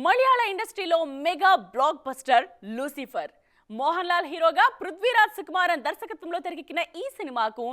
మలయాళ ఇండస్ట్రీలో mega block buster Lucifer. Mohan Lal హీరోగా పృథ్వీరాజ్ సుకుమారన్ దర్శకత్వంలో తెరకెక్కిన ఈ సినిమాకు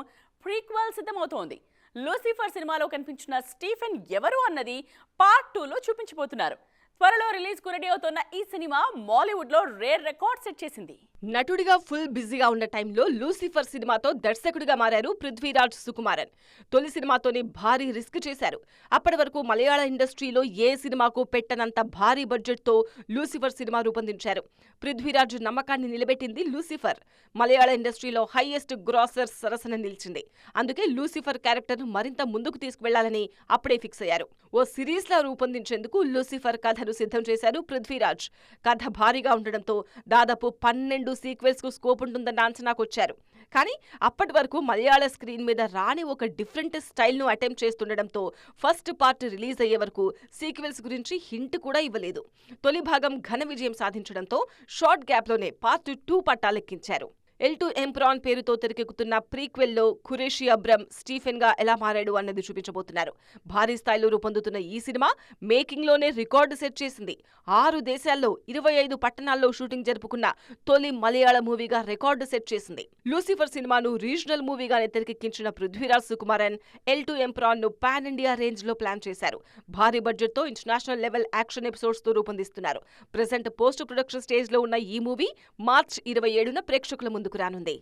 ప్రీక్వెల్ సిద్ధమవుతోంది. లూసిఫర్ సినిమాలో కనిపించిన స్టీఫెన్ ఎవరు అన్నది పార్ట్ 2లో చూపించబోతున్నారు. త్వరలో రిలీజ్ కు రెడీ అవుతున్న ఈ సినిమా మాలీవుడ్ లో రేర్ రికార్డ్ సెట్ చేసింది. నటుడిగా ఫుల్ బిజీగా ఉన్న టైంలో లూసిఫర్ సినిమాతో దర్శకుడిగా మారారు పృథ్వీరాజ్ సుకుమారన్. తొలి సినిమాతోనే భారీ రిస్క్ చేశారు. అప్పటి వరకు మలయాళ ఇండస్ట్రీలో ఏ సినిమాకు పెట్టనంత భారీ బడ్జెట్ తో లూసిఫర్ సినిమా రూపొందించారు. పృథ్వీరాజ్ నమ్మకాన్ని నిలబెట్టింది లూసిఫర్. మలయాళ ఇండస్ట్రీలో హైయెస్ట్ గ్రాసర్ సరసన నిలిచింది. అందుకే లూసిఫర్ క్యారెక్టర్ ను మరింత ముందుకు తీసుకువెళ్లాలని అప్పుడే ఫిక్స్ అయ్యారు. ఓ సిరీస్ లా రూపొందించేందుకు లూసిఫర్ కథను సిద్ధం చేశారు పృథ్వీరాజ్. కథ భారీగా ఉండడంతో దాదాపు 12 సీక్వెల్స్ కు స్కోప్ ఉంటుందన్న అంచనాకొచ్చారు. కానీ అప్పటి వరకు మలయాళ స్క్రీన్ మీద రాని ఒక డిఫరెంట్ స్టైల్ ను అటెంప్ట్ చేస్తుండటంతో ఫస్ట్ పార్ట్ రిలీజ్ అయ్యే వరకు సీక్వెల్స్ గురించి హింట్ కూడా ఇవ్వలేదు. తొలి భాగం ఘన విజయం సాధించడంతో షార్ట్ గ్యాప్ లోనే పార్ట్ 2 పట్టాలెక్కించారు. L2 Empron పేరుతో తెరకెక్కుతున్న ప్రీక్వెల్లో ఖురేషీ అబ్రమ్ స్టీఫెన్ గా ఎలా మారాడు అన్నది చూపించబోతున్నారు. భారీ స్థాయిలో రూపొందుతున్న ఈ సినిమా మేకింగ్ లోనే రికార్డు సెట్ చేసింది. 6 దేశాల్లో 25 పట్టణాల్లో షూటింగ్ జరుపుకున్న తొలి మలయాళ మూవీగా రికార్డు సెట్ చేసింది. లూసిఫర్ సినిమాను రీజనల్ మూవీగానే తెరకెక్కించిన పృథ్వీరాజ్ సుకుమారన్ L2 Empron ను పాన్ ఇండియా రేంజ్ లో ప్లాన్ చేశారు. భారీ బడ్జెట్ తో ఇంటర్నేషనల్ లెవెల్ యాక్షన్ ఎపిసోడ్స్ తో రూపొందిస్తున్నారు. ప్రెజెంట్ పోస్ట్ ప్రొడక్షన్ స్టేజ్ లో ఉన్న ఈ మూవీ మార్చ్ 27న ప్రేక్షకుల ముందుకు రానుంది.